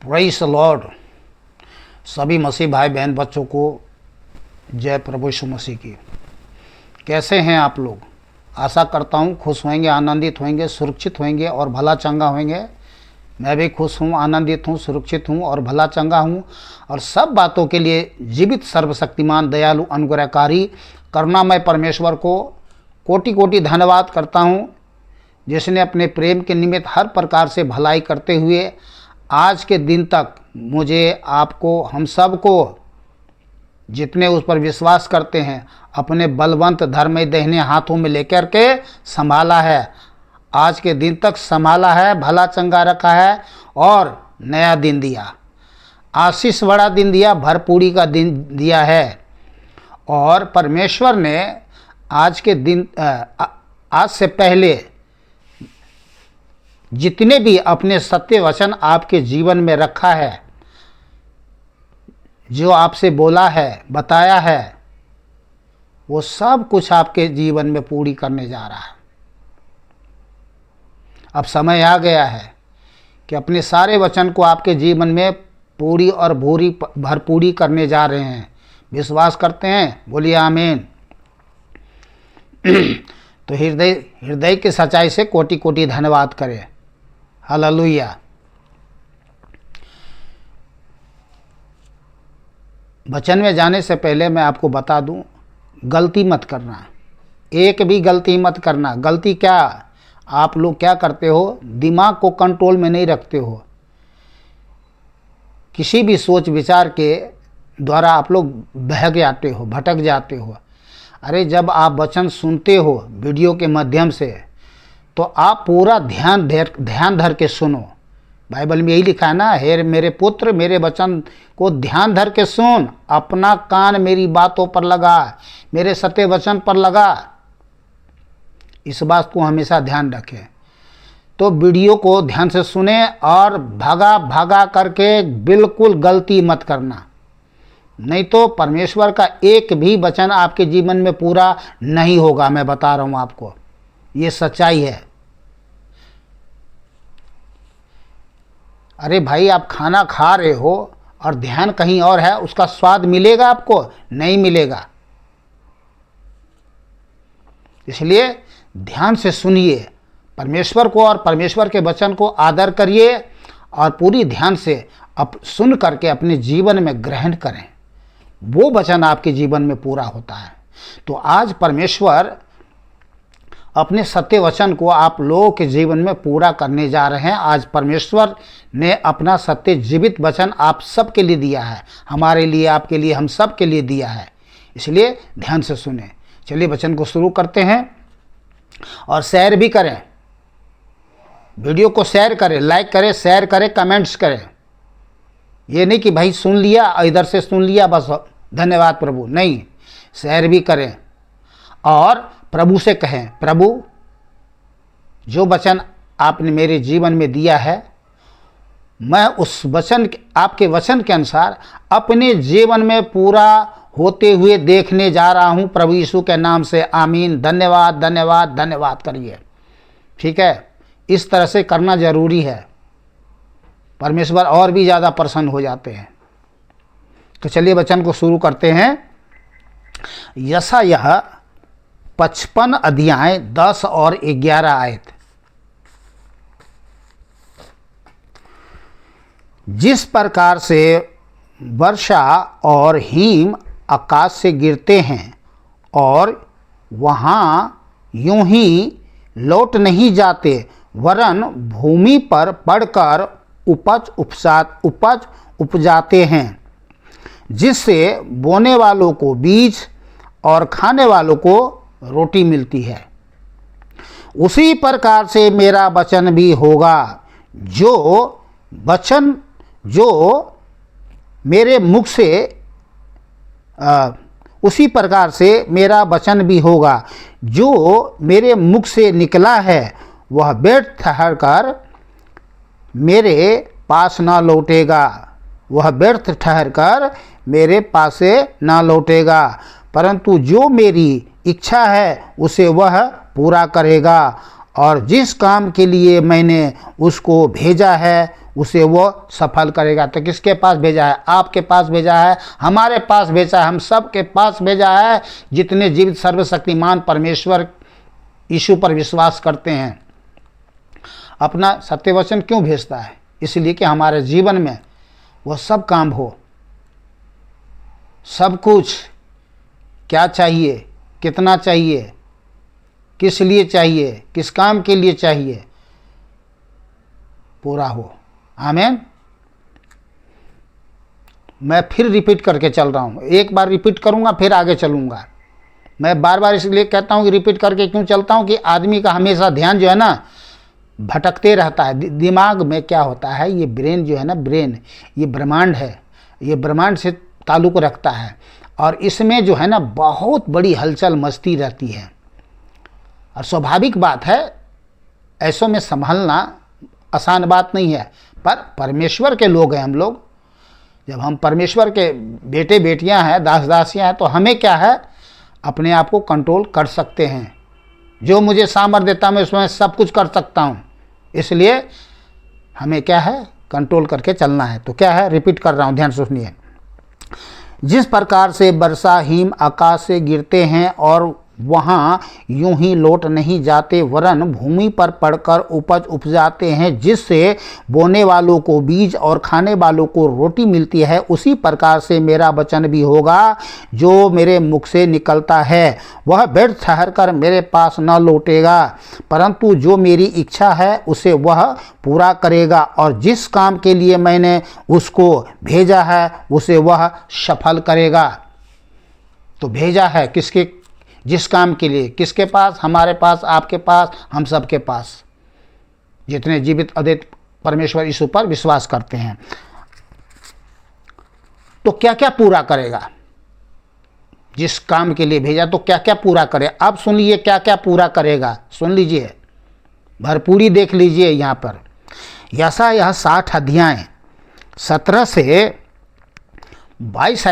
Praise the Lord. सभी मसीह भाई बहन बच्चों को जय प्रभु यीशु मसीह की। कैसे हैं आप लोग? आशा करता हूँ खुश होंगे, आनंदित होंगे, सुरक्षित होंगे और भला चंगा होंगे। मैं भी खुश हूँ, आनंदित हूँ, सुरक्षित हूँ और भला चंगा हूँ। और सब बातों के लिए जीवित सर्वशक्तिमान दयालु अनुग्रहकारी करुणामय परमेश्वर को कोटि कोटि धन्यवाद करता हूँ, जिसने अपने प्रेम के निमित्त हर प्रकार से भलाई करते हुए आज के दिन तक मुझे, आपको, हम सब को, जितने उस पर विश्वास करते हैं, अपने बलवंत धर्ममय दाहिने हाथों में लेकर के संभाला है। आज के दिन तक संभाला है, भला चंगा रखा है और नया दिन दिया, आशीष बड़ा दिन दिया, भरपूरी का दिन दिया है। और परमेश्वर ने आज के दिन आज से पहले जितने भी अपने सत्य वचन आपके जीवन में रखा है, जो आपसे बोला है, बताया है, वो सब कुछ आपके जीवन में पूरी करने जा रहा है। अब समय आ गया है कि अपने सारे वचन को आपके जीवन में पूरी और भरपूरी करने जा रहे हैं। विश्वास करते हैं? बोलिए आमीन। तो हृदय की सच्चाई से कोटि कोटि धन्यवाद करें। हालेलुया। वचन में जाने से पहले मैं आपको बता दूं, गलती मत करना, एक भी गलती मत करना। गलती क्या? आप लोग क्या करते हो? दिमाग को कंट्रोल में नहीं रखते हो। किसी भी सोच विचार के द्वारा आप लोग बहक जाते हो, भटक जाते हो। अरे जब आप वचन सुनते हो वीडियो के माध्यम से, तो आप पूरा ध्यान धर के सुनो। बाइबल में यही लिखा है ना, हे मेरे पुत्र मेरे वचन को ध्यान धर के सुन, अपना कान मेरी बातों पर लगा, मेरे सत्य वचन पर लगा। इस बात को हमेशा ध्यान रखें। तो वीडियो को ध्यान से सुने और भागा करके बिल्कुल गलती मत करना, नहीं तो परमेश्वर का एक भी वचन आपके जीवन में पूरा नहीं होगा। मैं बता रहा हूँ आपको, ये सच्चाई है। अरे भाई, आप खाना खा रहे हो और ध्यान कहीं और है, उसका स्वाद मिलेगा आपको? नहीं मिलेगा। इसलिए ध्यान से सुनिए परमेश्वर को और परमेश्वर के वचन को आदर करिए और पूरी ध्यान से सुन करके अपने जीवन में ग्रहण करें। वो वचन आपके जीवन में पूरा होता है। तो आज परमेश्वर अपने सत्य वचन को आप लोगों के जीवन में पूरा करने जा रहे हैं। आज परमेश्वर ने अपना सत्य जीवित वचन आप सब के लिए दिया है, हमारे लिए, आपके लिए, हम सब के लिए दिया है। इसलिए ध्यान से सुने। चलिए वचन को शुरू करते हैं और शेयर भी करें। वीडियो को शेयर करें, लाइक करें, शेयर करें, कमेंट्स करें। ये नहीं कि भाई सुन लिया, इधर से सुन लिया बस धन्यवाद प्रभु, नहीं, शेयर भी करें और प्रभु से कहें, प्रभु जो वचन आपने मेरे जीवन में दिया है, मैं उस वचन, आपके वचन के अनुसार अपने जीवन में पूरा होते हुए देखने जा रहा हूं। प्रभु यीशु के नाम से आमीन। धन्यवाद धन्यवाद धन्यवाद करिए। ठीक है, इस तरह से करना जरूरी है। परमेश्वर और भी ज़्यादा प्रसन्न हो जाते हैं। तो चलिए वचन को शुरू करते हैं। यशायाह 55 अध्याय 10 और 11 आयत। जिस प्रकार से वर्षा और हिम आकाश से गिरते हैं और वहाँ यूं ही लौट नहीं जाते, वरन भूमि पर पड़कर उपज उपजाते हैं, जिससे बोने वालों को बीज और खाने वालों को रोटी मिलती है, उसी प्रकार से मेरा वचन भी होगा जो मेरे मुख से उसी प्रकार से मेरा वचन भी होगा जो मेरे मुख से निकला है, वह व्यर्थ ठहर कर मेरे पास ना लौटेगा, वह व्यर्थ ठहर कर मेरे पास से ना लौटेगा, परंतु जो मेरी इच्छा है उसे वह पूरा करेगा और जिस काम के लिए मैंने उसको भेजा है उसे वो सफल करेगा। तो किसके पास भेजा है? आपके पास भेजा है, हमारे पास भेजा है, हम सब के पास भेजा है जितने जीवित सर्वशक्तिमान परमेश्वर यीशु पर विश्वास करते हैं। अपना सत्य वचन क्यों भेजता है? इसलिए कि हमारे जीवन में वो सब काम हो, सब कुछ क्या चाहिए, कितना चाहिए, किस लिए चाहिए, किस काम के लिए चाहिए, पूरा हो। आमीन। मैं फिर रिपीट करके चल रहा हूँ, एक बार रिपीट करूँगा फिर आगे चलूँगा। मैं बार बार इसलिए कहता हूँ कि रिपीट करके क्यों चलता हूँ कि आदमी का हमेशा ध्यान जो है ना भटकते रहता है। दिमाग में क्या होता है, ये ब्रेन जो है ना, ब्रेन ये ब्रह्मांड है, ये ब्रह्मांड से ताल्लुक़ रखता है और इसमें जो है ना बहुत बड़ी हलचल मचती रहती है। और स्वाभाविक बात है, ऐसों में संभलना आसान बात नहीं है, पर परमेश्वर के लोग हैं हम लोग। जब हम परमेश्वर के बेटे बेटियां हैं, दास दासियां हैं, तो हमें क्या है, अपने आप को कंट्रोल कर सकते हैं। जो मुझे सामर्थ्य देता मैं उसमें सब कुछ कर सकता हूं। इसलिए हमें क्या है, कंट्रोल करके चलना है। तो क्या है, रिपीट कर रहा हूं, ध्यान से सुनिए। जिस प्रकार से वर्षा हिम आकाश से गिरते हैं और वहाँ यूं ही लौट नहीं जाते, वरन भूमि पर पड़कर उपज उपजाते हैं, जिससे बोने वालों को बीज और खाने वालों को रोटी मिलती है, उसी प्रकार से मेरा वचन भी होगा जो मेरे मुख से निकलता है। वह व्यर्थ ठहरकर मेरे पास न लौटेगा, परंतु जो मेरी इच्छा है उसे वह पूरा करेगा, और जिस काम के लिए मैंने उसको भेजा है उसे वह सफल करेगा। तो भेजा है किसके, जिस काम के लिए, किसके पास? हमारे पास, आपके पास, हम सब के पास, जितने जीवित अद्वैत परमेश्वर यीशु पर विश्वास करते हैं। तो क्या क्या पूरा करेगा? जिस काम के लिए भेजा तो क्या क्या पूरा करे? अब सुन लीजिए क्या क्या पूरा करेगा, सुन लीजिए, भरपूरी देख लीजिए। यहाँ पर यह 60 अध्याय 17 से 22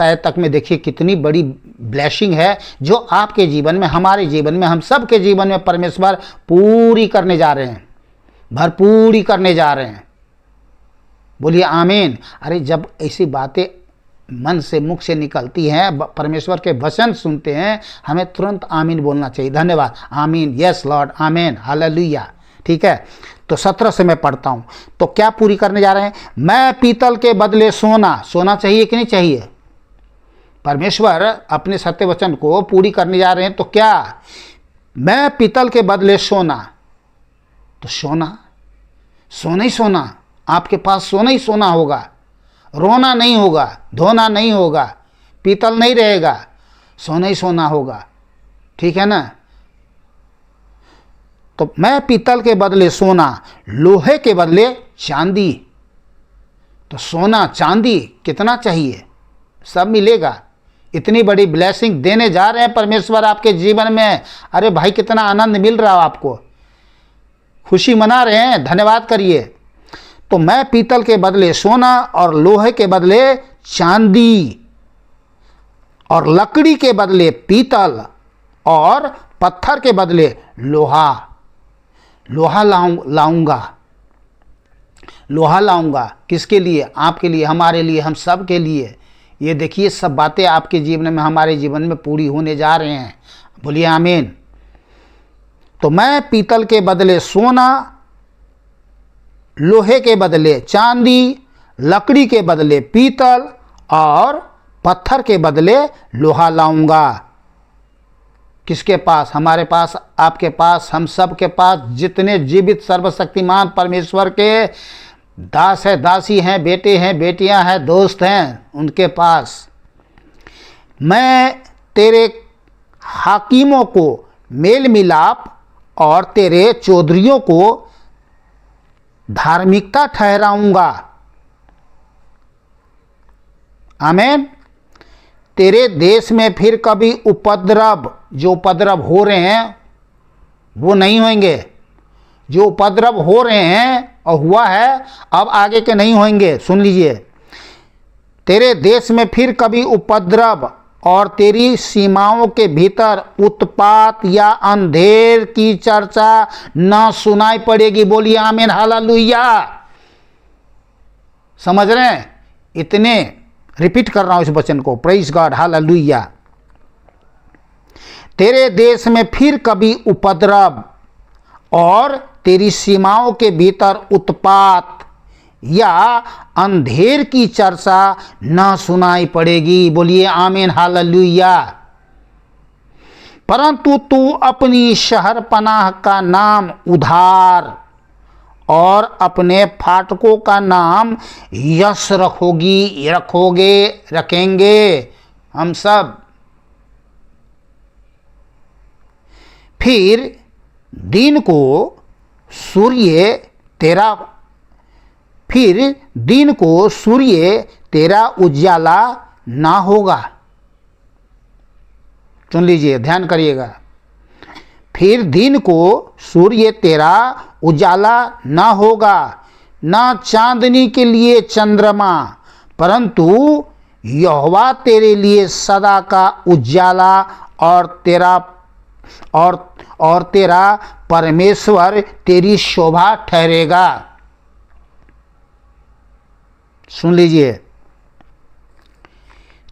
आयत तक में देखिए कितनी बड़ी ब्लेसिंग है जो आपके जीवन में, हमारे जीवन में, हम सब के जीवन में परमेश्वर पूरी करने जा रहे हैं, भरपूरी करने जा रहे हैं। बोलिए आमीन। अरे जब ऐसी बातें मन से, मुख से निकलती हैं, परमेश्वर के वचन सुनते हैं, हमें तुरंत आमीन बोलना चाहिए। धन्यवाद, आमीन, यस लॉर्ड, आमीन, हालेलुया। ठीक है, तो 17 से मैं पढ़ता हूँ। तो क्या पूरी करने जा रहे हैं? मैं पीतल के बदले सोना, सोना चाहिए कि नहीं चाहिए? परमेश्वर अपने सत्य वचन को पूरी करने जा रहे हैं। तो क्या? मैं पीतल के बदले सोना, तो सोना, सोना ही सोना, आपके पास सोना ही सोना होगा, रोना नहीं होगा, धोना नहीं होगा, पीतल नहीं रहेगा, सोना ही सोना होगा। ठीक है ना? तो मैं पीतल के बदले सोना, लोहे के बदले चांदी। तो सोना चांदी कितना चाहिए, सब मिलेगा। इतनी बड़ी ब्लेसिंग देने जा रहे हैं परमेश्वर आपके जीवन में। अरे भाई कितना आनंद मिल रहा है आपको, खुशी मना रहे हैं, धन्यवाद करिए। तो मैं पीतल के बदले सोना और लोहे के बदले चांदी और लकड़ी के बदले पीतल और पत्थर के बदले लोहा, लोहा लाऊंगा, लोहा लाऊंगा। किसके लिए? आपके लिए, हमारे लिए, हम सब के लिए। ये देखिए सब बातें आपके जीवन में, हमारे जीवन में पूरी होने जा रहे हैं। बोलिए आमीन। तो मैं पीतल के बदले सोना, लोहे के बदले चांदी, लकड़ी के बदले पीतल और पत्थर के बदले लोहा लाऊंगा। किसके पास? हमारे पास, आपके पास, हम सब के पास, जितने जीवित सर्वशक्तिमान परमेश्वर के दास है, दासी हैं, बेटे हैं, बेटियां हैं, दोस्त हैं, उनके पास। मैं तेरे हाकिमों को मेल मिलाप और तेरे चौधरियों को धार्मिकता ठहराऊंगा। आमीन। तेरे देश में फिर कभी उपद्रव, जो उपद्रव हो रहे हैं वो नहीं होंगे। जो उपद्रव हो रहे हैं और हुआ है, अब आगे के नहीं होंगे। सुन लीजिए, तेरे देश में फिर कभी उपद्रव और तेरी सीमाओं के भीतर उत्पात या अंधेर की चर्चा न सुनाई पड़ेगी। बोलिए आमीन हालेलुया। समझ रहे हैं? इतने रिपीट कर रहा हूं इस वचन को, प्रेज गॉड हालेलुया। तेरे देश में फिर कभी उपद्रव और तेरी सीमाओं के भीतर उत्पात या अंधेर की चर्चा न सुनाई पड़ेगी। बोलिए आमीन हालेलुया। परंतु तू अपनी शहरपनाह का नाम उधार और अपने फाटकों का नाम यश रखेंगे हम सब। फिर दिन को सूर्य तेरा उजाला ना होगा। सुन लीजिए, ध्यान करिएगा। फिर दिन को सूर्य तेरा उजाला ना होगा, ना चांदनी के लिए चंद्रमा, परंतु यहोवा तेरे लिए सदा का उजाला और तेरा परमेश्वर तेरी शोभा ठहरेगा। सुन लीजिए,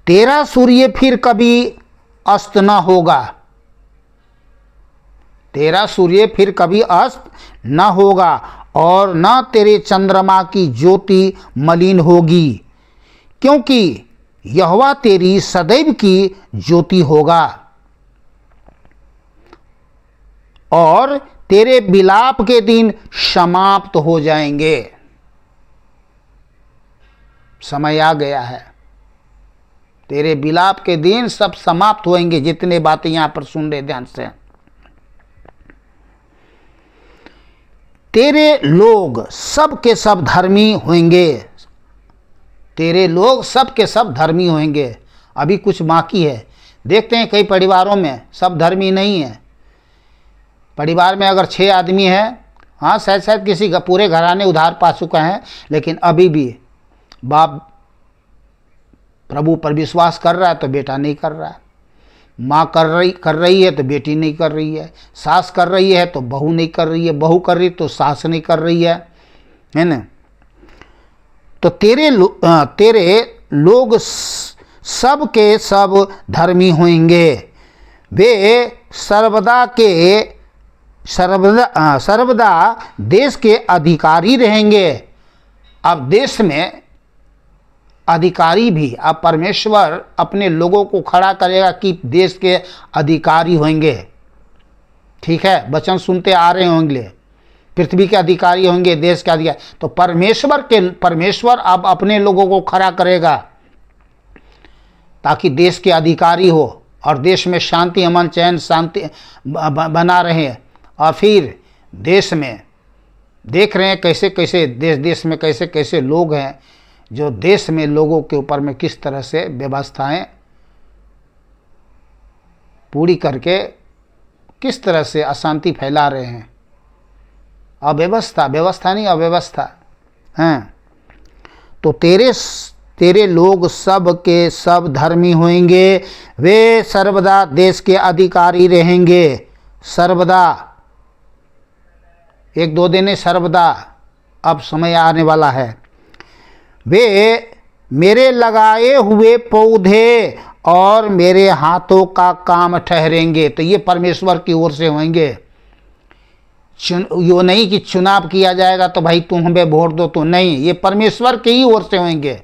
तेरा सूर्य फिर कभी अस्त न होगा। तेरा सूर्य फिर कभी अस्त न होगा और न तेरे चंद्रमा की ज्योति मलिन होगी, क्योंकि यहोवा तेरी सदैव की ज्योति होगा और तेरे विलाप के दिन समाप्त हो जाएंगे। समय आ गया है, तेरे विलाप के दिन सब समाप्त होंगे। जितने बातें यहां पर सुन रहे ध्यान से, तेरे लोग सब के सब धर्मी होंगे। तेरे लोग सब के सब धर्मी होंगे। अभी कुछ बाकी है। देखते हैं कई परिवारों में सब धर्मी नहीं है। परिवार में अगर 6 आदमी हैं, हाँ शायद किसी का पूरे घराने उधार पा चुका है, लेकिन अभी भी बाप प्रभु पर विश्वास कर रहा है तो बेटा नहीं कर रहा है, माँ कर रही है तो बेटी नहीं कर रही है, सास कर रही है तो बहू नहीं कर रही है, बहू कर रही तो सास नहीं कर रही है ना। तो तेरे लोग सब के सब धर्मी होंगे। वे सर्वदा देश के अधिकारी रहेंगे। अब देश में अधिकारी भी, अब परमेश्वर अपने लोगों को खड़ा करेगा कि देश के अधिकारी होंगे। ठीक है, वचन सुनते आ रहे होंगे, पृथ्वी के अधिकारी होंगे, देश के अधिकारी। तो परमेश्वर अब अपने लोगों को खड़ा करेगा ताकि देश के अधिकारी हो और देश में शांति, अमन, चैन, शांति बना रहे। और फिर देश में देख रहे हैं कैसे कैसे देश में कैसे कैसे लोग हैं जो देश में लोगों के ऊपर में किस तरह से व्यवस्थाएं पूरी करके किस तरह से अशांति फैला रहे हैं। व्यवस्था नहीं, अव्यवस्था हैं। तो तेरे लोग सब के सब धर्मी होंगे। वे सर्वदा देश के अधिकारी रहेंगे। सर्वदा, 1-2 दिन सर्वदा, अब समय आने वाला है। वे मेरे लगाए हुए पौधे और मेरे हाथों का काम ठहरेंगे। तो ये परमेश्वर की ओर से होंगे। यो नहीं कि चुनाव किया जाएगा तो भाई तुम हमें वोट दो, तो नहीं, ये परमेश्वर की ही ओर से होंगे।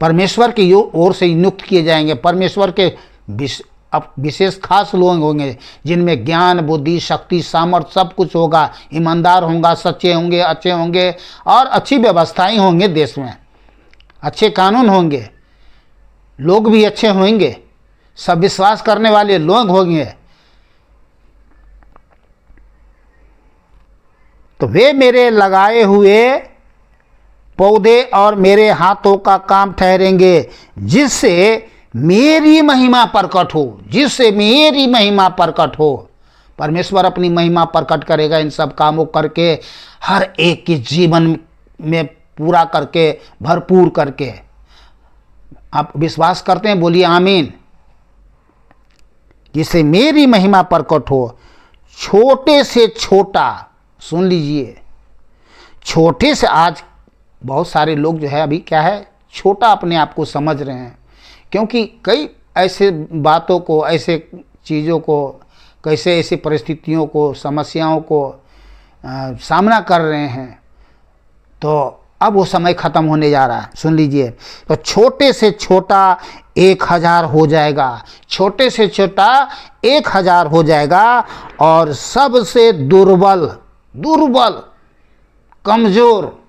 परमेश्वर की ओर से नियुक्त किए जाएंगे। परमेश्वर के विशेष खास लोग होंगे जिनमें ज्ञान, बुद्धि, शक्ति, सामर्थ्य सब कुछ होगा। ईमानदार होंगे, सच्चे होंगे, अच्छे होंगे और अच्छी व्यवस्थाएं होंगे। देश में अच्छे कानून होंगे, लोग भी अच्छे होंगे, सब विश्वास करने वाले लोग होंगे। तो वे मेरे लगाए हुए पौधे और मेरे हाथों का काम ठहरेंगे, जिससे मेरी महिमा प्रकट हो। जिससे मेरी महिमा प्रकट हो। परमेश्वर अपनी महिमा प्रकट करेगा इन सब कामों करके, हर एक के जीवन में पूरा करके, भरपूर करके। आप विश्वास करते हैं? बोलिए आमीन। जिससे मेरी महिमा प्रकट हो। छोटे से छोटा, सुन लीजिए, छोटे से, आज बहुत सारे लोग जो है अभी क्या है, छोटा अपने आप को समझ रहे हैं, क्योंकि कई ऐसे बातों को, ऐसे चीज़ों को, कैसे ऐसी परिस्थितियों को, समस्याओं को सामना कर रहे हैं। तो अब वो समय ख़त्म होने जा रहा है। सुन लीजिए, तो छोटे से छोटा 1000 हो जाएगा, छोटे से छोटा 1000 हो जाएगा, और सबसे दुर्बल, दुर्बल, कमज़ोर,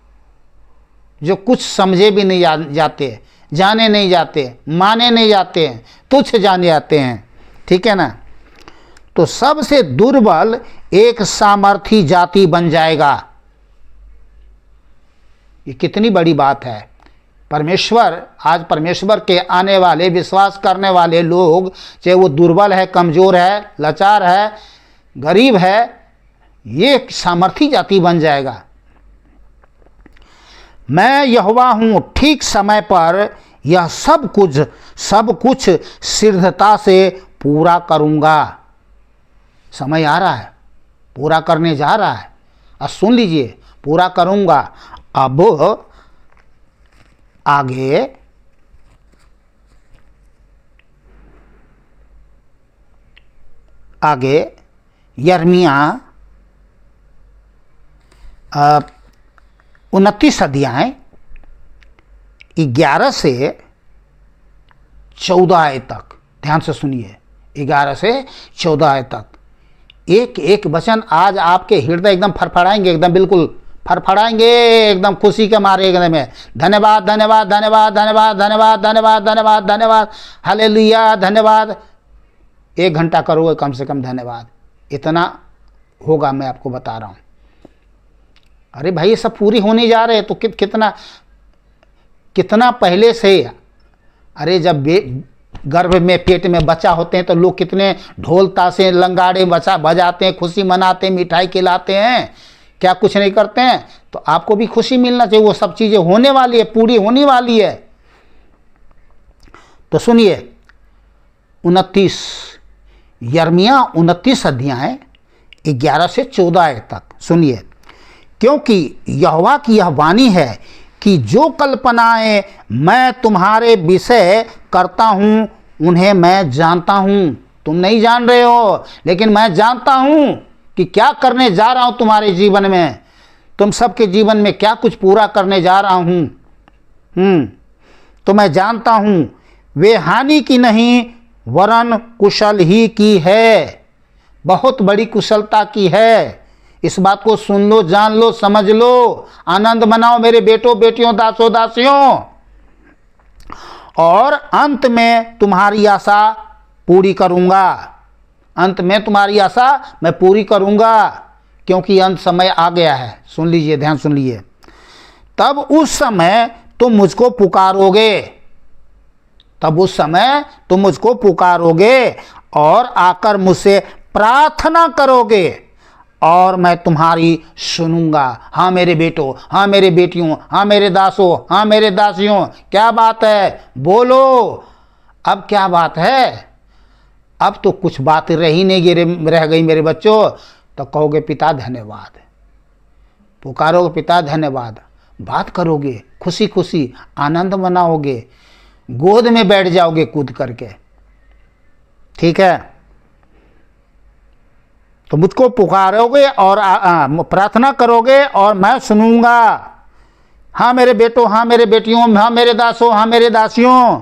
जो कुछ समझे भी नहीं जाते, जाने नहीं जाते, माने नहीं जाते हैं, तुच्छ जाने जाते हैं, ठीक है ना, तो सबसे दुर्बल एक सामर्थी जाति बन जाएगा। ये कितनी बड़ी बात है। परमेश्वर, आज परमेश्वर के आने वाले, विश्वास करने वाले लोग, चाहे वो दुर्बल है, कमज़ोर है, लाचार है, गरीब है, ये एक सामर्थी जाति बन जाएगा। मैं यहोवा हूँ, ठीक समय पर यह सब कुछ सिद्धता से पूरा करूँगा। समय आ रहा है, पूरा करने जा रहा है। अब सुन लीजिए, पूरा करूँगा। अब आगे यिर्मयाह 29 अध्याय 11 से 14 आयत तक, ध्यान से सुनिए, 11 से 14 आयत तक, एक एक वचन आज आपके हृदय एकदम फड़फड़ाएंगे, एकदम बिल्कुल फड़फड़ाएंगे, एकदम खुशी के मारे एकदम में। धन्यवाद, धन्यवाद, धन्यवाद, धन्यवाद, धन्यवाद, धन्यवाद, धन्यवाद, धन्यवाद, हालेलुया, धन्यवाद। 1 घंटा करोगे कम से कम धन्यवाद, इतना होगा, मैं आपको बता रहा हूँ। अरे भाई, ये सब पूरी होने जा रहे हैं, तो कितना पहले से। अरे जब गर्भ में, पेट में बच्चा होते हैं तो लोग कितने ढोल ताशे लंगाड़े बजाते हैं, खुशी मनाते हैं, मिठाई खिलाते हैं, क्या कुछ नहीं करते हैं? तो आपको भी खुशी मिलना चाहिए। वो सब चीज़ें होने वाली है, पूरी होने वाली है। तो सुनिए, 29 यिर्मयाह 29 अध्याय 11 से 14 तक सुनिए। क्योंकि यहोवा की यह वाणी है कि जो कल्पनाएं मैं तुम्हारे विषय करता हूँ उन्हें मैं जानता हूँ। तुम नहीं जान रहे हो, लेकिन मैं जानता हूँ कि क्या करने जा रहा हूँ तुम्हारे जीवन में, तुम सबके जीवन में क्या कुछ पूरा करने जा रहा हूँ। तो मैं जानता हूँ वे हानि की नहीं वरन कुशल ही की है, बहुत बड़ी कुशलता की है। इस बात को सुन लो, जान लो, समझ लो, आनंद मनाओ मेरे बेटों बेटियों, दासों दासियों। और अंत में तुम्हारी आशा पूरी करूँगा, अंत में तुम्हारी आशा मैं पूरी करूँगा, क्योंकि अंत समय आ गया है। सुन लीजिए, ध्यान सुन लीजिए। तब उस समय तुम मुझको पुकारोगे, तब उस समय तुम मुझको पुकारोगे और आकर मुझसे प्रार्थना करोगे और मैं तुम्हारी सुनूंगा। हाँ मेरे बेटों, हाँ मेरे बेटियों, हाँ मेरे दासों, हाँ मेरे दासियों, क्या बात है, बोलो। अब क्या बात है? अब तो कुछ बात रही नहीं रह गई मेरे बच्चों। तो कहोगे पिता धन्यवाद, पुकारोगे पिता धन्यवाद, बात करोगे, खुशी खुशी आनंद मनाओगे, गोद में बैठ जाओगे कूद करके, ठीक है। तो मुझको पुकारोगे और प्रार्थना करोगे और मैं सुनूंगा। हाँ मेरे बेटों, हाँ मेरे बेटियों, हाँ मेरे दासों, हाँ मेरे दासियों,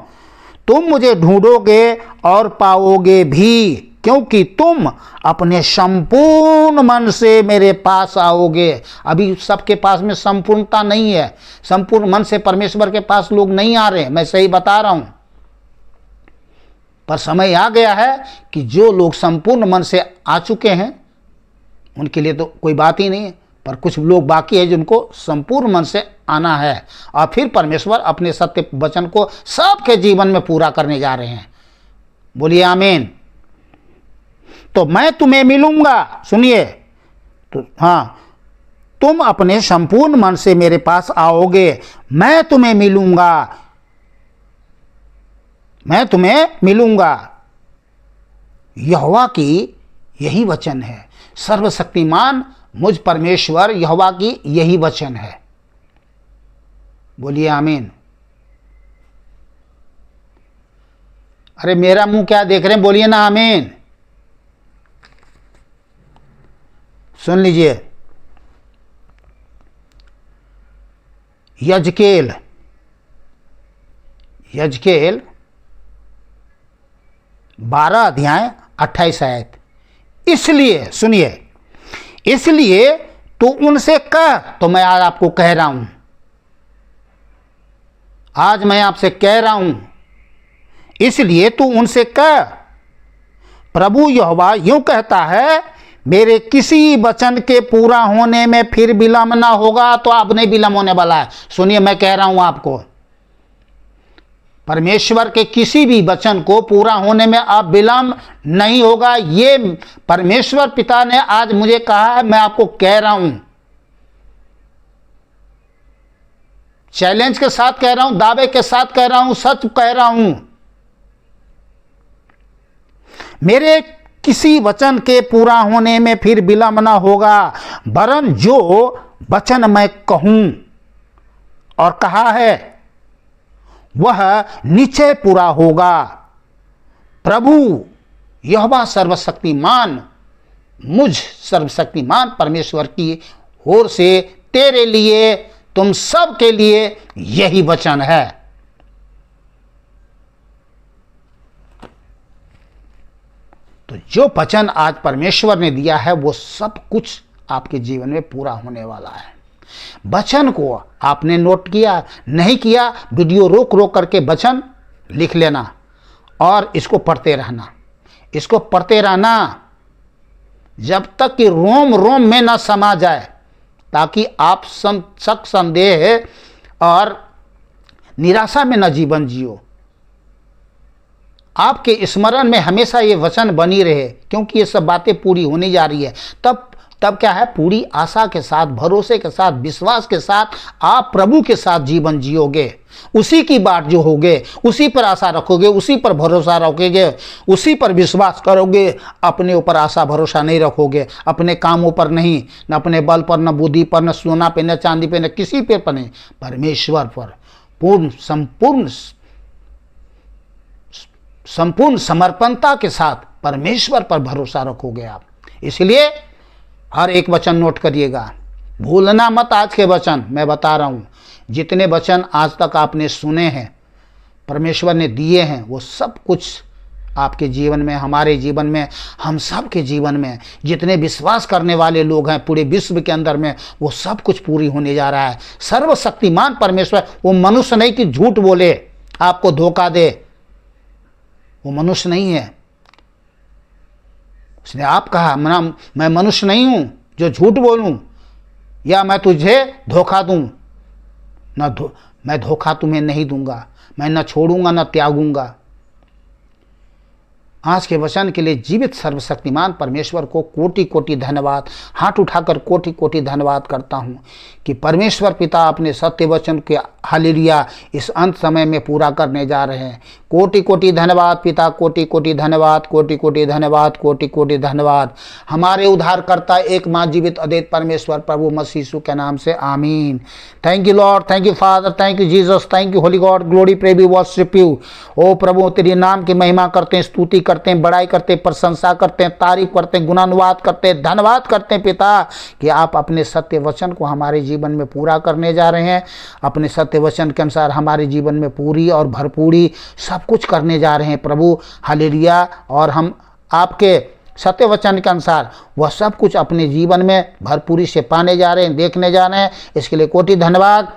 तुम मुझे ढूंढोगे और पाओगे भी, क्योंकि तुम अपने संपूर्ण मन से मेरे पास आओगे। अभी सबके पास में संपूर्णता नहीं है, संपूर्ण मन से परमेश्वर के पास लोग नहीं आ रहे, मैं सही बता रहा हूँ। पर समय आ गया है कि जो लोग संपूर्ण मन से आ चुके हैं उनके लिए तो कोई बात ही नहीं है, पर कुछ लोग बाकी है जिनको संपूर्ण मन से आना है, और फिर परमेश्वर अपने सत्य वचन को सबके जीवन में पूरा करने जा रहे हैं। बोलिए आमीन। तो मैं तुम्हें मिलूंगा, सुनिए, तो हाँ, तुम अपने संपूर्ण मन से मेरे पास आओगे, मैं तुम्हें मिलूंगा, मैं तुम्हें मिलूंगा। यहोवा की यही वचन है, सर्वशक्तिमान मुझ परमेश्वर यहोवा की यही वचन है। बोलिए आमीन। अरे मेरा मुंह क्या देख रहे हैं, बोलिए ना आमीन। सुन लीजिए, यजकेल 12 अध्याय 28 आयत। इसलिए सुनिए, इसलिए तू उनसे कह, तो मैं आज आपको कह रहा हूं, आज मैं आपसे कह रहा हूं, इसलिए तू उनसे कह, प्रभु यहोवा यूं कहता है, मेरे किसी वचन के पूरा होने में फिर विलंब ना होगा। तो अब नहीं विलंब होने वाला है। सुनिए, मैं कह रहा हूं आपको, परमेश्वर के किसी भी वचन को पूरा होने में अब विलंब नहीं होगा। ये परमेश्वर पिता ने आज मुझे कहा है, मैं आपको कह रहा हूं, चैलेंज के साथ कह रहा हूं, दावे के साथ कह रहा हूं, सच कह रहा हूं। मेरे किसी वचन के पूरा होने में फिर विलंब ना होगा, वरन जो वचन मैं कहूं और कहा है वह निश्चय पूरा होगा। प्रभु यहोवा सर्वशक्तिमान मुझ सर्वशक्तिमान परमेश्वर की ओर से तेरे लिए, तुम सब के लिए यही वचन है। तो जो वचन आज परमेश्वर ने दिया है वो सब कुछ आपके जीवन में पूरा होने वाला है। वचन को आपने नोट किया, नहीं किया, वीडियो रोक रोक करके वचन लिख लेना और इसको पढ़ते रहना, इसको पढ़ते रहना जब तक कि रोम रोम में न समा जाए, ताकि आप शक संदेह और निराशा में न जीवन जियो। आपके स्मरण में हमेशा ये वचन बनी रहे, क्योंकि ये सब बातें पूरी होने जा रही है। तब क्या है, पूरी आशा के साथ, भरोसे के साथ, विश्वास के साथ आप प्रभु के साथ जीवन जियोगे। उसी की बात जो होगे, उसी पर आशा रखोगे, उसी पर भरोसा रखोगे, उसी पर विश्वास करोगे। अपने ऊपर आशा भरोसा नहीं रखोगे, अपने कामों पर नहीं, न अपने बल पर, न बुद्धि पर, न सोना पे, न चांदी पे, न किसी पे पर नहीं, परमेश्वर पर संपूर्ण समर्पणता के साथ परमेश्वर पर भरोसा रखोगे आप। इसलिए हर एक वचन नोट करिएगा, भूलना मत। आज के वचन मैं बता रहा हूँ, जितने वचन आज तक आपने सुने हैं, परमेश्वर ने दिए हैं, वो सब कुछ आपके जीवन में, हमारे जीवन में, हम सब के जीवन में, जितने विश्वास करने वाले लोग हैं पूरे विश्व के अंदर में, वो सब कुछ पूरी होने जा रहा है। सर्वशक्तिमान परमेश्वर, वो मनुष्य नहीं कि झूठ बोले आपको धोखा दे, वो मनुष्य नहीं है। उसने आप कहा, मैं मनुष्य नहीं हूं जो झूठ बोलूं या मैं तुझे धोखा दूं। मैं धोखा तुम्हें नहीं दूंगा, मैं न छोड़ूंगा न त्यागूंगा। आज के वचन के लिए जीवित सर्वशक्तिमान परमेश्वर को कोटि कोटि धन्यवाद, हाथ उठाकर कोटि कोटि धन्यवाद करता हूँ कि परमेश्वर पिता अपने सत्य वचन के हालेलुया इस अंत समय में पूरा करने जा रहे हैं। कोटि कोटि धन्यवाद पिता, कोटि कोटि धन्यवाद, कोटि कोटि धन्यवाद, कोटि कोटि धन्यवाद। हमारे उद्धारकर्ता एक मां जीवित अद्वैत परमेश्वर प्रभु मसीह यीशु के नाम से आमीन। Thank you Lord, thank you Father, thank you Jesus, thank you holy God, glory pray we worship you. ओ प्रभु, तेरे नाम की महिमा करते हैं, स्तुति करते हैं, बड़ाई करते हैं, प्रशंसा करते हैं, तारीफ करते हैं, गुणानुवाद करते हैं, धन्यवाद करते हैं पिता कि आप अपने सत्य वचन को हमारे जीवन में पूरा करने जा रहे हैं। अपने सत्य वचन के अनुसार हमारे जीवन में पूरी और भरपूरी सब कुछ करने जा रहे हैं प्रभु, हालेलुया। और हम आपके सत्य वचन के अनुसार वह सब कुछ अपने जीवन में भरपूरी से पाने जा रहे हैं, देखने जा रहे हैं। इसके लिए कोटि धन्यवाद,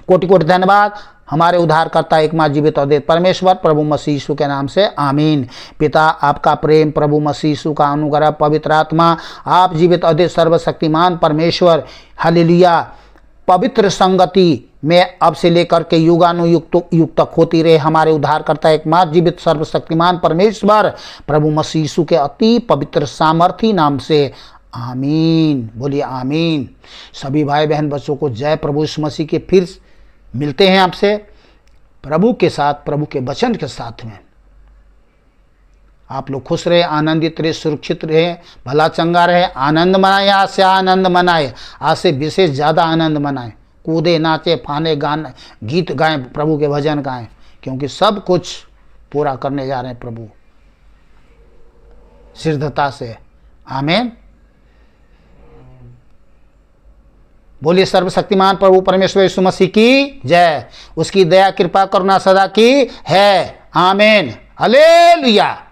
कोटि कोटि धन्यवाद। हमारे उद्धारकर्ता एक मां जीवित अद्वैत परमेश्वर प्रभु मसीह यीशु के नाम से आमीन। पिता, आपका प्रेम, प्रभु मसीह यीशु का अनुग्रह, पवित्र आत्मा, आप जीवित अद्वैत सर्वशक्तिमान परमेश्वर, हालेलुया, पवित्र संगति में अब से लेकर के युग तक होती रहे। हमारे उद्धारकर्ता एक मां जीवित सर्वशक्तिमान परमेश्वर प्रभु मसीह यीशु के अति पवित्र सामर्थी नाम से आमीन। बोलिए आमीन। सभी भाई बहन बच्चों को जय प्रभु यीशु मसीह के। फिर मिलते हैं आपसे प्रभु के साथ, प्रभु के वचन के साथ में। आप लोग खुश रहे, आनंदित रहे, सुरक्षित रहे, भला चंगा रहे, आनंद मनाए, आज से आनंद मनाए, आज से विशेष ज़्यादा आनंद मनाए, कूदे, नाचे, फाने, गाने, गीत गाएं, प्रभु के भजन गाएं, क्योंकि सब कुछ पूरा करने जा रहे हैं प्रभु सिद्धता से। आमीन। बोलिए सर्वशक्तिमान प्रभु परमेश्वर यीशु मसीह की जय। उसकी दया, कृपा, करुणा सदा की है। आमीन। हालेलुया।